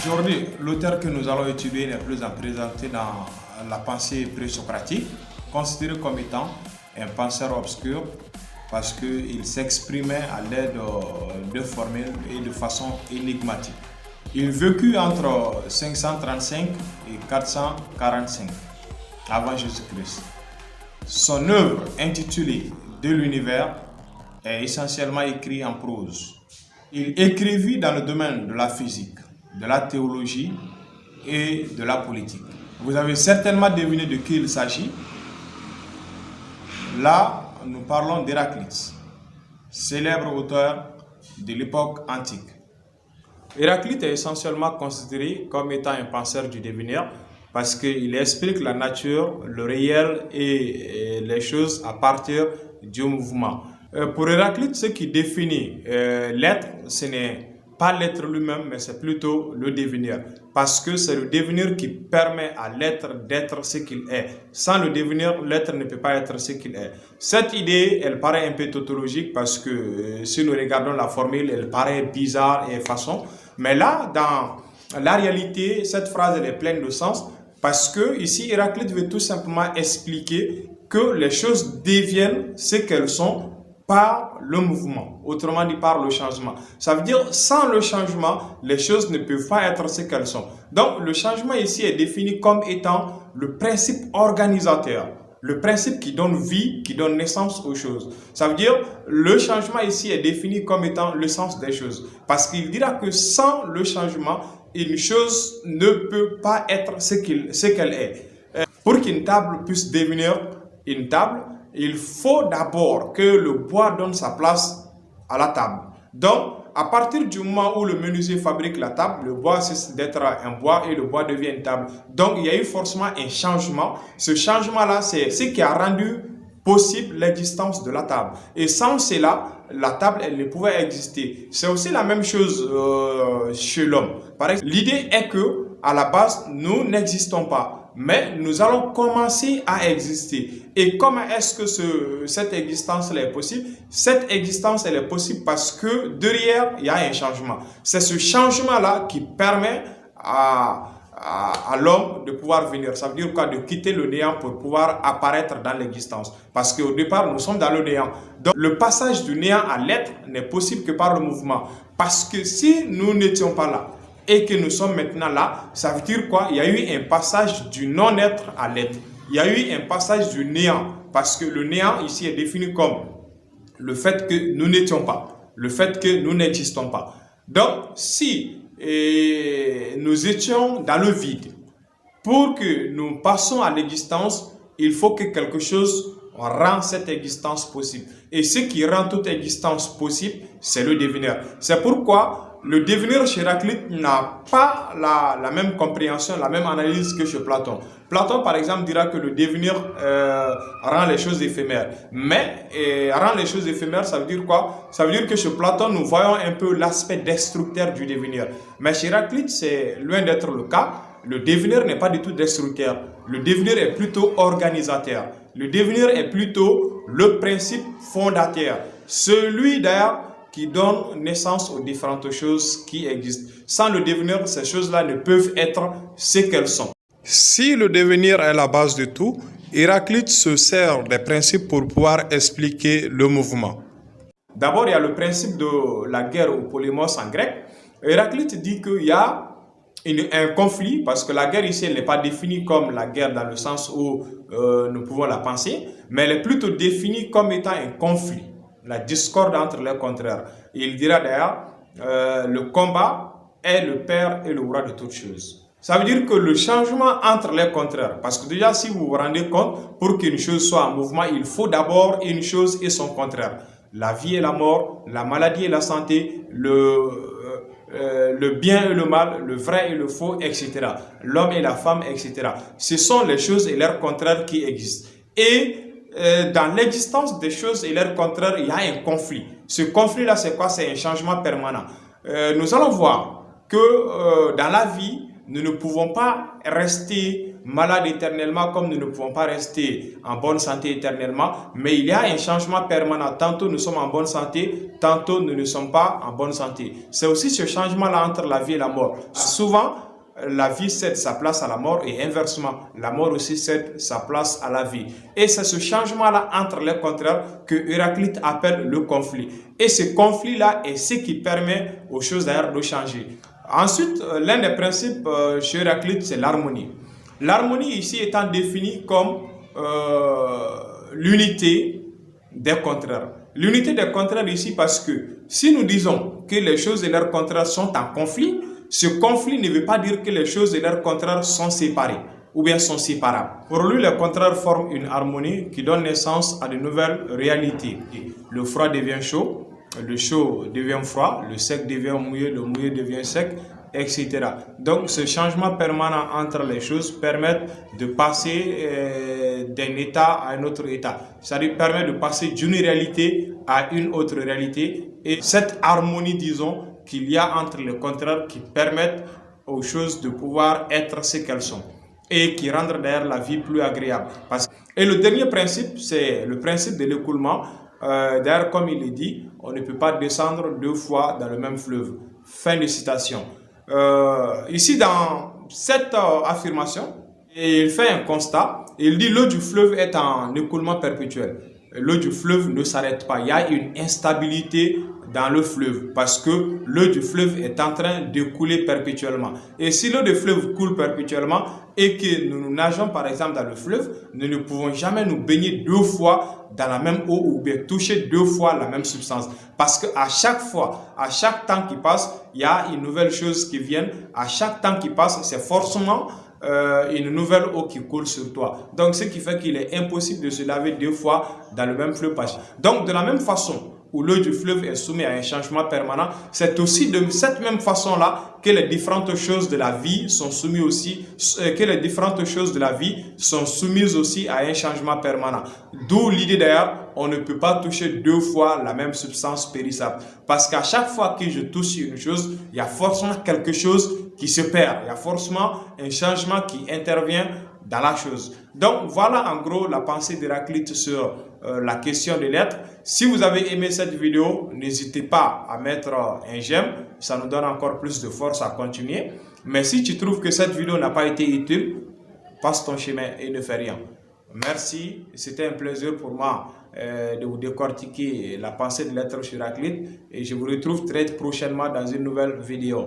Aujourd'hui, l'auteur que nous allons étudier n'est plus à présenter dans la pensée présocratique, considéré comme étant un penseur obscur parce qu'il s'exprimait à l'aide de formules et de façon énigmatique. Il vécut entre 535 et 445 avant Jésus-Christ. Son œuvre intitulée De l'univers est essentiellement écrite en prose. Il écrivit dans le domaine de la physique, de la théologie et de la politique. Vous avez certainement deviné de qui il s'agit. Là, nous parlons d'Héraclite, célèbre auteur de l'époque antique. Héraclite est essentiellement considéré comme étant un penseur du devenir parce qu'il explique la nature, le réel et les choses à partir du mouvement. Pour Héraclite, ce qui définit l'être, ce n'est pas l'être lui-même, mais c'est plutôt le devenir. Parce que c'est le devenir qui permet à l'être d'être ce qu'il est. Sans le devenir, l'être ne peut pas être ce qu'il est. Cette idée, elle paraît un peu tautologique parce que si nous regardons la formule, elle paraît bizarre et façon. Mais là, dans la réalité, cette phrase, elle est pleine de sens parce que ici, Héraclite veut tout simplement expliquer que les choses deviennent ce qu'elles sont par le mouvement, autrement dit par le changement. Ça veut dire sans le changement, les choses ne peuvent pas être ce qu'elles sont. Donc le changement ici est défini comme étant le principe organisateur, le principe qui donne vie, qui donne naissance aux choses. Ça veut dire le changement ici est défini comme étant le sens des choses. Parce qu'il dira que sans le changement, une chose ne peut pas être ce qu'elle est. Pour qu'une table puisse devenir une table, il faut d'abord que le bois donne sa place à la table. Donc, à partir du moment où le menuisier fabrique la table, le bois cesse d'être un bois et le bois devient une table. Donc, il y a eu forcément un changement. Ce changement-là, c'est ce qui a rendu possible l'existence de la table. Et sans cela, la table, elle ne pouvait exister. C'est aussi la même chose chez l'homme. Par exemple, l'idée est que, à la base, nous n'existons pas. Mais nous allons commencer à exister. Et comment est-ce que cette existence-là est possible? Cette existence, elle est possible parce que derrière, il y a un changement. C'est ce changement-là qui permet à l'homme de pouvoir venir. Ça veut dire quoi? De quitter le néant pour pouvoir apparaître dans l'existence. Parce qu'au départ, nous sommes dans le néant. Donc, le passage du néant à l'être n'est possible que par le mouvement. Parce que si nous n'étions pas là, et que nous sommes maintenant là, ça veut dire quoi? Il y a eu un passage du non-être à l'être. Il y a eu un passage du néant. Parce que le néant ici est défini comme le fait que nous n'étions pas. Le fait que nous n'existons pas. Donc, si nous étions dans le vide, pour que nous passions à l'existence, il faut que quelque chose rend cette existence possible. Et ce qui rend toute existence possible, c'est le devenir. C'est pourquoi le devenir chez Héraclite n'a pas la même compréhension, la même analyse que chez Platon. Platon, par exemple, dira que le devenir rend les choses éphémères. Mais rend les choses éphémères, ça veut dire quoi? Ça veut dire que chez Platon, nous voyons un peu l'aspect destructeur du devenir. Mais chez Héraclite, c'est loin d'être le cas. Le devenir n'est pas du tout destructeur. Le devenir est plutôt organisateur. Le devenir est plutôt le principe fondateur. Celui d'ailleurs qui donne naissance aux différentes choses qui existent. Sans le devenir, ces choses-là ne peuvent être ce qu'elles sont. Si le devenir est la base de tout, Héraclite se sert des principes pour pouvoir expliquer le mouvement. D'abord, il y a le principe de la guerre ou polémos en grec. Héraclite dit qu'il y a un conflit, parce que la guerre ici, elle n'est pas définie comme la guerre dans le sens où nous pouvons la penser, mais elle est plutôt définie comme étant un conflit. La discorde entre les contraires. Il dira d'ailleurs, le combat est le père et le roi de toutes choses. Ça veut dire que le changement entre les contraires, parce que déjà si vous vous rendez compte, pour qu'une chose soit en mouvement, il faut d'abord une chose et son contraire. La vie et la mort, la maladie et la santé, le bien et le mal, le vrai et le faux, etc. L'homme et la femme, etc. Ce sont les choses et leurs contraires qui existent. Et dans l'existence des choses et leurs contraires, il y a un conflit. Ce conflit-là, c'est quoi? C'est un changement permanent. Nous allons voir que dans la vie, nous ne pouvons pas rester malades éternellement comme nous ne pouvons pas rester en bonne santé éternellement, mais il y a un changement permanent. Tantôt nous sommes en bonne santé, tantôt nous ne sommes pas en bonne santé. C'est aussi ce changement-là entre la vie et la mort. Souvent, la vie cède sa place à la mort et inversement, la mort aussi cède sa place à la vie. Et c'est ce changement-là entre les contraires que Héraclite appelle le conflit. Et ce conflit-là est ce qui permet aux choses d'ailleurs de changer. Ensuite, l'un des principes chez Héraclite, c'est l'harmonie. L'harmonie ici étant définie comme l'unité des contraires. L'unité des contraires ici parce que si nous disons que les choses et leurs contraires sont en conflit, ce conflit ne veut pas dire que les choses et leurs contraires sont séparés ou bien sont séparables. Pour lui, les contraires forment une harmonie qui donne naissance à de nouvelles réalités. Le froid devient chaud, le chaud devient froid, le sec devient mouillé, le mouillé devient sec, etc. Donc, ce changement permanent entre les choses permet de passer d'un état à un autre état. C'est-à-dire permet de passer d'une réalité à une autre réalité. Et cette harmonie, disons, qu'il y a entre les contraires qui permettent aux choses de pouvoir être ce qu'elles sont et qui rendent d'ailleurs la vie plus agréable. Et le dernier principe, c'est le principe de l'écoulement. D'ailleurs, comme il est dit, on ne peut pas descendre deux fois dans le même fleuve. Fin de citation. Ici, dans cette affirmation, il fait un constat. Il dit l'eau du fleuve est en écoulement perpétuel. L'eau du fleuve ne s'arrête pas. Il y a une instabilité dans le fleuve parce que l'eau du fleuve est en train de couler perpétuellement. Et si l'eau du fleuve coule perpétuellement et que nous nageons par exemple dans le fleuve, nous ne pouvons jamais nous baigner deux fois dans la même eau ou bien toucher deux fois la même substance. Parce qu'à chaque fois, à chaque temps qui passe, il y a une nouvelle chose qui vient. À chaque temps qui passe, c'est forcément une nouvelle eau qui coule sur toi. Donc, ce qui fait qu'il est impossible de se laver deux fois dans le même fleuve. Donc, de la même façon où l'eau du fleuve est soumise à un changement permanent, c'est aussi de cette même façon-là que les différentes choses de la vie sont soumises aussi, à un changement permanent. D'où l'idée d'ailleurs, on ne peut pas toucher deux fois la même substance périssable. Parce qu'à chaque fois que je touche une chose, il y a forcément quelque chose qui se perd. Il y a forcément un changement qui intervient dans la chose. Donc voilà en gros la pensée d'Héraclite sur la question de l'être. Si vous avez aimé cette vidéo, n'hésitez pas à mettre un j'aime, ça nous donne encore plus de force à continuer. Mais si tu trouves que cette vidéo n'a pas été utile, passe ton chemin et ne fais rien. Merci, c'était un plaisir pour moi de vous décortiquer la pensée de l'être sur Héraclite et je vous retrouve très prochainement dans une nouvelle vidéo.